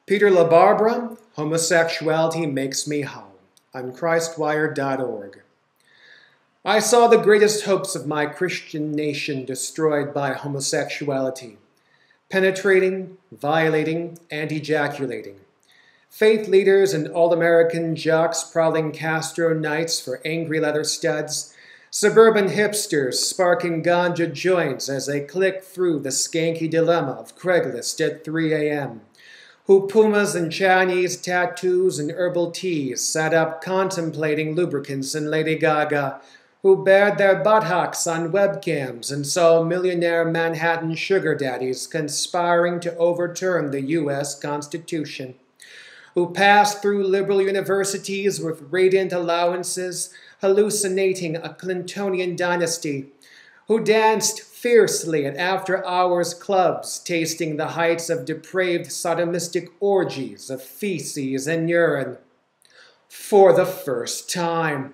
Peter LaBarbera, Homosexuality Makes Me Howl, on Christwire.org. I saw the greatest hopes of my Christian nation destroyed by homosexuality, penetrating, violating, and ejaculating. Faith leaders and all-American jocks prowling Castro nights for angry leather studs, suburban hipsters sparking ganja joints as they click through the skanky dilemma of Craigslist at 3 a.m., who pumas and Chinese tattoos and herbal teas sat up contemplating lubricants and Lady Gaga, who bared their buttocks on webcams and saw millionaire Manhattan sugar daddies conspiring to overturn the U.S. Constitution, who passed through liberal universities with radiant allowances, hallucinating a Clintonian dynasty, who danced fiercely at after-hours clubs, tasting the heights of depraved sodomistic orgies of feces and urine, for the first time,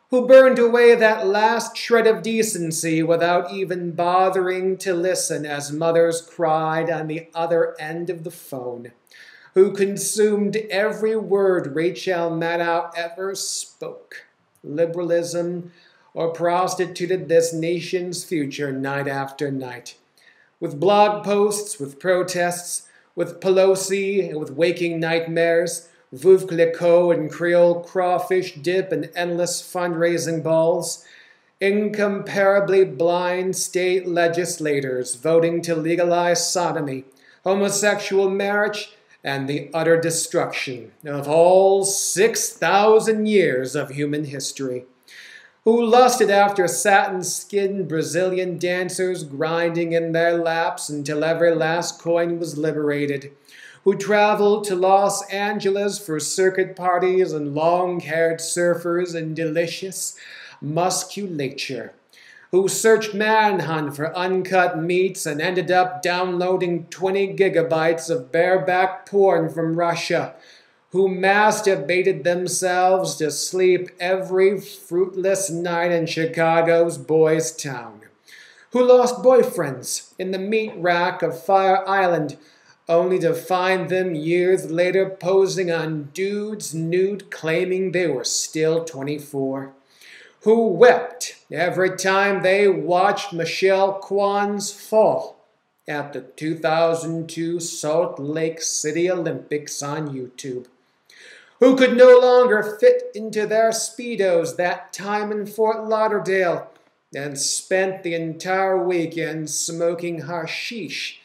who burned away that last shred of decency without even bothering to listen as mothers cried on the other end of the phone, who consumed every word Rachel Maddow ever spoke, liberalism, or prostituted this nation's future night after night, with blog posts, with protests, with Pelosi, and with waking nightmares, Veuve Clicquot and Creole crawfish dip and endless fundraising balls, incomparably blind state legislators voting to legalize sodomy, homosexual marriage, and the utter destruction of all 6,000 years of human history, who lusted after satin-skinned Brazilian dancers grinding in their laps until every last coin was liberated, who traveled to Los Angeles for circuit parties and long-haired surfers in delicious musculature, who searched Manhunt for uncut meats and ended up downloading 20 gigabytes of bareback porn from Russia, who masturbated themselves to sleep every fruitless night in Chicago's Boys Town, who lost boyfriends in the meat rack of Fire Island, only to find them years later posing on dudes nude claiming they were still 24, who wept every time they watched Michelle Kwan's fall at the 2002 Salt Lake City Olympics on YouTube, who could no longer fit into their Speedos that time in Fort Lauderdale and spent the entire weekend smoking hashish,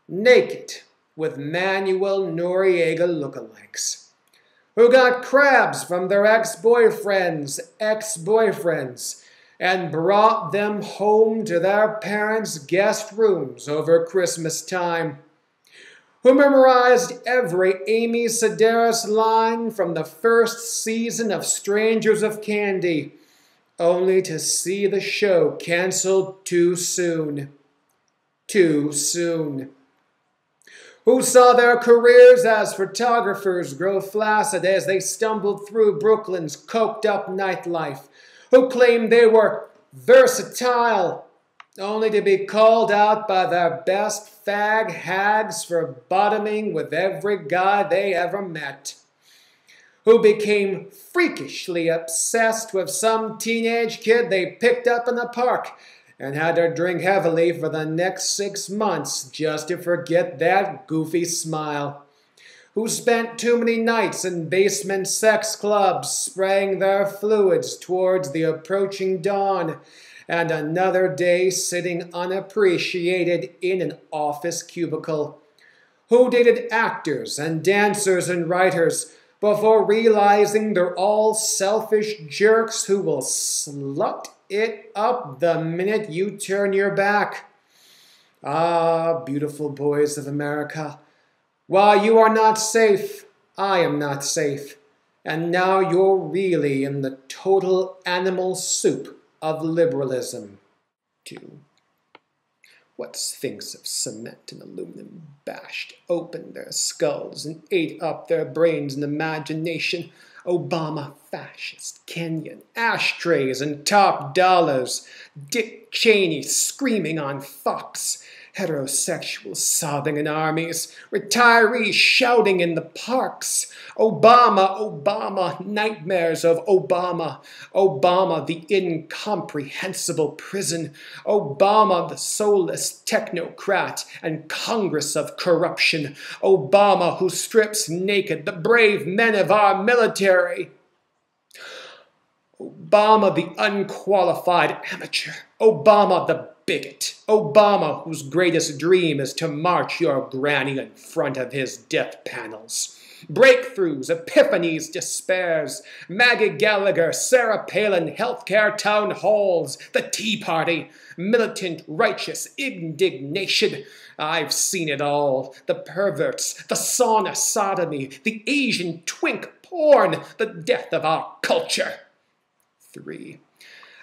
naked, with Manuel Noriega lookalikes, who got crabs from their ex-boyfriends' and brought them home to their parents' guest rooms over Christmas time, who memorized every Amy Sedaris line from the first season of Strangers of Candy, only to see the show canceled too soon. Too soon. Who saw their careers as photographers grow flaccid as they stumbled through Brooklyn's coked-up nightlife, who claimed they were versatile, only to be called out by their best fag hags for bottoming with every guy they ever met, who became freakishly obsessed with some teenage kid they picked up in the park and had to drink heavily for the next 6 months just to forget that goofy smile, who spent too many nights in basement sex clubs spraying their fluids towards the approaching dawn, and another day sitting unappreciated in an office cubicle, who dated actors and dancers and writers before realizing they're all selfish jerks who will slut it up the minute you turn your back. Ah, beautiful boys of America, while you are not safe, I am not safe, and now you're really in the total animal soup of liberalism. 2. What sphinx of cement and aluminum bashed open their skulls and ate up their brains and imagination? Obama, fascist, Kenyan, ashtrays and top dollars, Dick Cheney screaming on Fox, heterosexuals sobbing in armies, retirees shouting in the parks. Obama, Obama, nightmares of Obama. Obama, the incomprehensible prison. Obama, the soulless technocrat and Congress of corruption. Obama, who strips naked the brave men of our military. Obama, the unqualified amateur. Obama, the bigot. Obama, whose greatest dream is to march your granny in front of his death panels. Breakthroughs, epiphanies, despairs. Maggie Gallagher, Sarah Palin, healthcare town halls. The Tea Party. Militant, righteous indignation. I've seen it all. The perverts, the sauna sodomy, the Asian twink porn, the death of our culture. 3.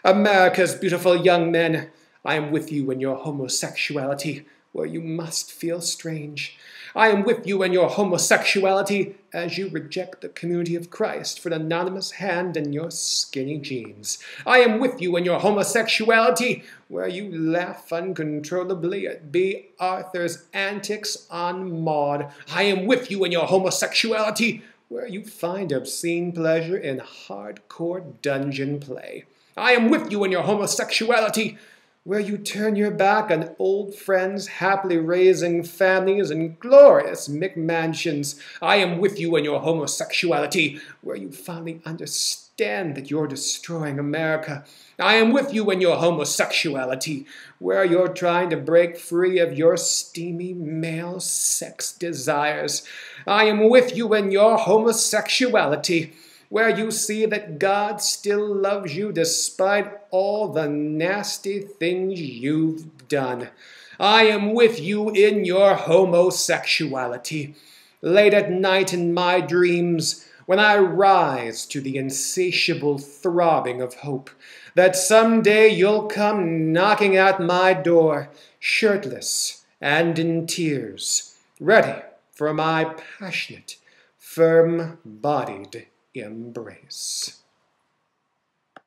America's beautiful young men, I am with you in your homosexuality, where you must feel strange. I am with you in your homosexuality as you reject the community of Christ for an anonymous hand in your skinny jeans. I am with you in your homosexuality, where you laugh uncontrollably at B. Arthur's antics on Maud. I am with you in your homosexuality, where you find obscene pleasure in hardcore dungeon play. I am with you in your homosexuality, where you turn your back on old friends happily raising families in glorious McMansions. I am with you in your homosexuality, where you finally understand that you're destroying America. I am with you in your homosexuality, where you're trying to break free of your steamy male sex desires. I am with you in your homosexuality, where you see that God still loves you despite all the nasty things you've done. I am with you in your homosexuality. Late at night in my dreams, when I rise to the insatiable throbbing of hope, that someday you'll come knocking at my door, shirtless and in tears, ready for my passionate, firm-bodied embrace.